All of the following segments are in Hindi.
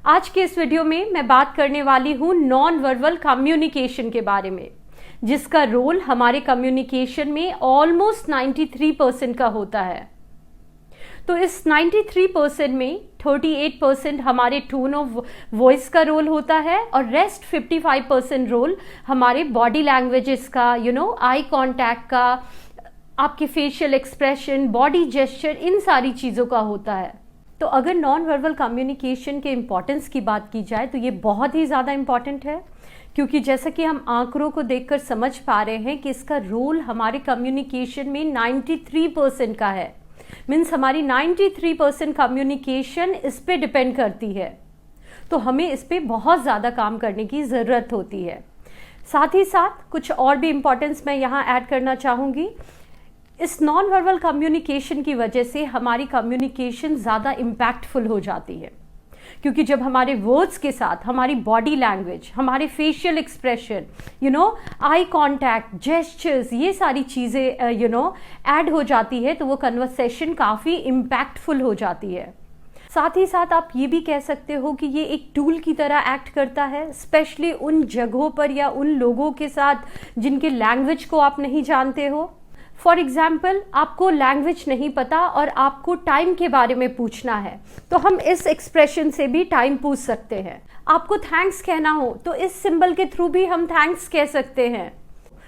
आज के इस वीडियो में मैं बात करने वाली हूँ नॉन वर्बल कम्युनिकेशन के बारे में, जिसका रोल हमारे कम्युनिकेशन में ऑलमोस्ट 93% का होता है। तो इस 93% में 38% हमारे टोन ऑफ वॉइस का रोल होता है और रेस्ट 55% रोल हमारे बॉडी लैंग्वेजेस का, आई कांटेक्ट का, आपके फेशियल एक्सप्रेशन, बॉडी जेस्चर, इन सारी चीज़ों का होता है। तो अगर नॉन वर्बल कम्युनिकेशन के इम्पॉर्टेंस की बात की जाए तो ये बहुत ही ज़्यादा इम्पॉर्टेंट है, क्योंकि जैसा कि हम आंकड़ों को देखकर समझ पा रहे हैं कि इसका रोल हमारे कम्युनिकेशन में 93% का है। मीन्स हमारी 93% कम्युनिकेशन इस पे डिपेंड करती है। तो हमें इस पे बहुत ज़्यादा काम करने की ज़रूरत होती है। साथ ही साथ कुछ और भी इम्पॉर्टेंस मैं यहाँ ऐड करना चाहूँगी। इस नॉन वर्बल कम्युनिकेशन की वजह से हमारी कम्युनिकेशन ज़्यादा इम्पैक्टफुल हो जाती है, क्योंकि जब हमारे वर्ड्स के साथ हमारी बॉडी लैंग्वेज, हमारे facial expression, eye contact, gestures, ये सारी चीज़ें ऐड हो जाती है तो वो कन्वर्सेशन काफ़ी इम्पैक्टफुल हो जाती है। साथ ही साथ आप ये भी कह सकते हो कि ये एक टूल की तरह एक्ट करता है, स्पेशली उन जगहों पर या उन लोगों के साथ जिनके लैंग्वेज को आप नहीं जानते हो। फॉर एग्जाम्पल, आपको लैंग्वेज नहीं पता और आपको टाइम के बारे में पूछना है, तो हम इस एक्सप्रेशन से भी टाइम पूछ सकते हैं। आपको थैंक्स कहना हो तो इस सिंबल के थ्रू भी हम थैंक्स कह सकते हैं,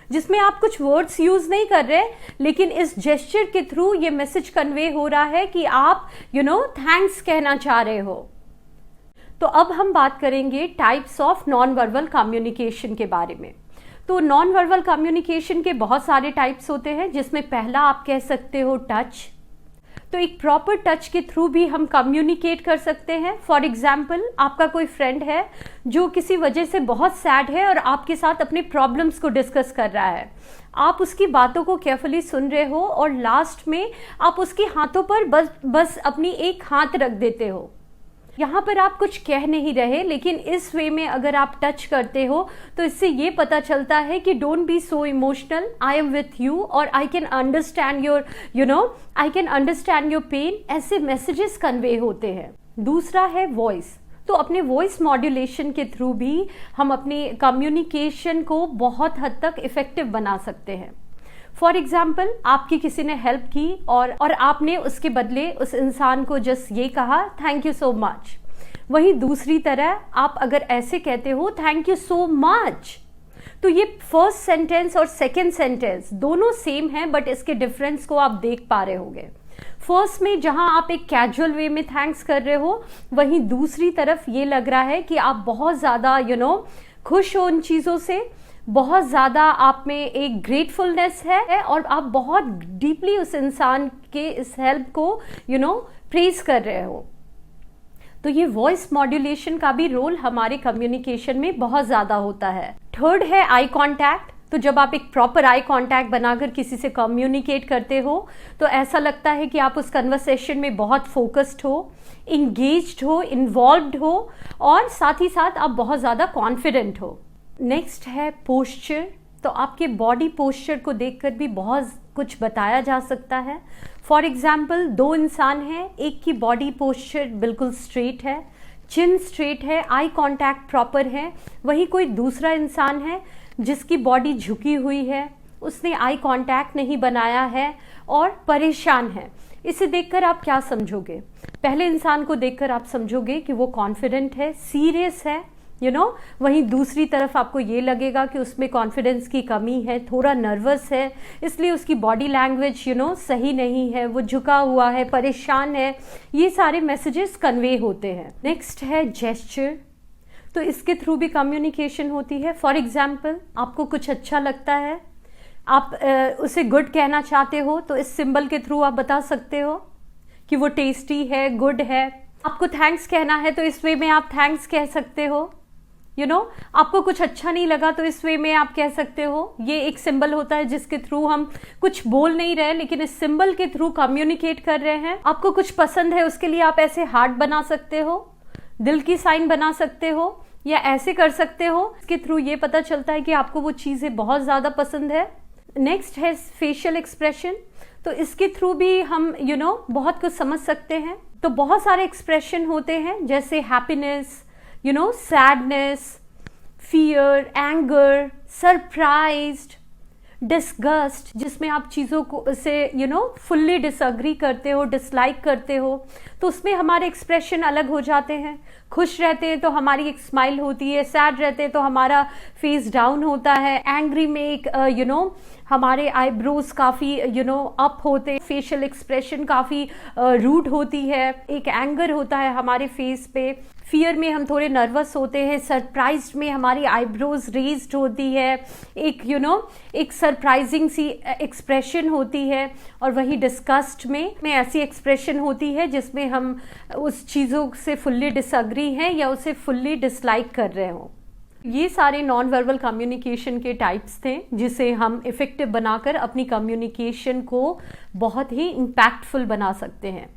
जिसमें आप कुछ वर्ड्स यूज नहीं कर रहे, लेकिन इस जेस्चर के थ्रू ये मैसेज कन्वे हो रहा है कि आप थैंक्स कहना चाह रहे हो। तो अब हम बात करेंगे types of non verbal communication के बारे में। तो नॉन वर्बल कम्युनिकेशन के बहुत सारे टाइप्स होते हैं, जिसमें पहला आप कह सकते हो टच। तो एक प्रॉपर टच के थ्रू भी हम कम्युनिकेट कर सकते हैं। फॉर एग्जाम्पल, आपका कोई फ्रेंड है जो किसी वजह से बहुत सैड है और आपके साथ अपने प्रॉब्लम्स को डिस्कस कर रहा है। आप उसकी बातों को केयरफुली सुन रहे हो और लास्ट में आप उसके हाथों पर बस अपनी एक हाथ रख देते हो। यहाँ पर आप कुछ कह नहीं रहे, लेकिन इस वे में अगर आप टच करते हो तो इससे ये पता चलता है कि don't be so emotional, I am with you और I can understand your pain. ऐसे मैसेजेस कन्वे होते हैं। दूसरा है वॉइस। तो अपने वॉइस मॉड्यूलेशन के थ्रू भी हम अपने कम्युनिकेशन को बहुत हद तक इफेक्टिव बना सकते हैं। फॉर एग्जाम्पल, आपकी किसी ने हेल्प की और आपने उसके बदले उस इंसान को जस्ट ये कहा, थैंक यू सो मच। वहीं दूसरी तरह आप अगर ऐसे कहते हो, थैंक यू सो मच, तो ये फर्स्ट सेंटेंस और सेकेंड सेंटेंस दोनों सेम है, बट इसके डिफरेंस को आप देख पा रहे होंगे। फर्स्ट में जहां आप एक कैजुअल वे में थैंक्स कर रहे हो, वहीं दूसरी तरफ ये लग रहा है कि आप बहुत ज़्यादा खुश हो उन चीज़ों से, बहुत ज़्यादा आप में एक ग्रेटफुलनेस है और आप बहुत डीपली उस इंसान के इस हेल्प को प्रेज कर रहे हो। तो ये वॉइस मॉड्यूलेशन का भी रोल हमारे कम्युनिकेशन में बहुत ज़्यादा होता है। थर्ड है आई कांटेक्ट। तो जब आप एक प्रॉपर आई कांटेक्ट बनाकर किसी से कम्युनिकेट करते हो तो ऐसा लगता है कि आप उस कन्वर्सेशन में बहुत फोकस्ड हो, इंगेज्ड हो, इन्वॉल्व्ड हो और साथ ही साथ आप बहुत ज़्यादा कॉन्फिडेंट हो। नेक्स्ट है पोस्चर। तो आपके बॉडी पोस्चर को देखकर भी बहुत कुछ बताया जा सकता है। फॉर एग्जाम्पल, दो इंसान हैं, एक की बॉडी पोस्चर बिल्कुल स्ट्रेट है, चिन स्ट्रेट है, आई कांटेक्ट प्रॉपर है, वहीं कोई दूसरा इंसान है जिसकी बॉडी झुकी हुई है, उसने आई कांटेक्ट नहीं बनाया है और परेशान है। इसे देखकर आप क्या समझोगे? पहले इंसान को देखकर आप समझोगे कि वो कॉन्फिडेंट है, सीरियस है, वहीं दूसरी तरफ आपको ये लगेगा कि उसमें कॉन्फिडेंस की कमी है, थोड़ा नर्वस है, इसलिए उसकी बॉडी लैंग्वेज सही नहीं है, वो झुका हुआ है, परेशान है। ये सारे मैसेजेस कन्वे होते हैं। नेक्स्ट है जेस्चर। तो इसके थ्रू भी कम्युनिकेशन होती है। फॉर एग्जाम्पल, आपको कुछ अच्छा लगता है, आप उसे गुड कहना चाहते हो, तो इस सिंबल के थ्रू आप बता सकते हो कि वो टेस्टी है, गुड है। आपको थैंक्स कहना है तो इस वे में आप थैंक्स कह सकते हो। आपको कुछ अच्छा नहीं लगा तो इस वे में आप कह सकते हो। ये एक सिंबल होता है जिसके थ्रू हम कुछ बोल नहीं रहे, लेकिन इस सिंबल के थ्रू कम्युनिकेट कर रहे हैं। आपको कुछ पसंद है, उसके लिए आप ऐसे हार्ट बना सकते हो, दिल की साइन बना सकते हो या ऐसे कर सकते हो। इसके थ्रू ये पता चलता है कि आपको वो चीज़ें बहुत ज़्यादा पसंद है। नेक्स्ट है फेशियल एक्सप्रेशन। तो इसके थ्रू भी हम बहुत कुछ समझ सकते हैं। तो बहुत सारे एक्सप्रेशन होते हैं, जैसे happiness, sadness, fear, anger, surprised, disgust, जिसमें आप चीज़ों को से फुल्ली डिसअग्री करते हो, डिसलाइक करते हो, तो उसमें हमारे एक्सप्रेशन अलग हो जाते हैं। खुश रहते हैं तो हमारी एक स्माइल होती है, सैड रहते हैं तो हमारा फेस डाउन होता है, एंग्री में एक हमारे आईब्रोज काफ़ी अप होते हैं, फेशियल एक्सप्रेशन काफ़ी रूड होती है, एक एंगर होता है हमारे फेस पे, फियर में हम थोड़े नर्वस होते हैं, सरप्राइज्ड में हमारी आईब्रोज रेज्ड होती है, एक एक सरप्राइजिंग सी एक्सप्रेशन होती है, और वही डिस्गस्ट में ऐसी एक्सप्रेशन होती है जिसमें हम उस चीज़ों से फुल्ली डिसअग्री हैं या उसे फुल्ली डिसलाइक कर रहे हो। ये सारे नॉन वर्बल कम्युनिकेशन के टाइप्स थे जिसे हम इफेक्टिव बनाकर अपनी कम्युनिकेशन को बहुत ही इम्पैक्टफुल बना सकते हैं।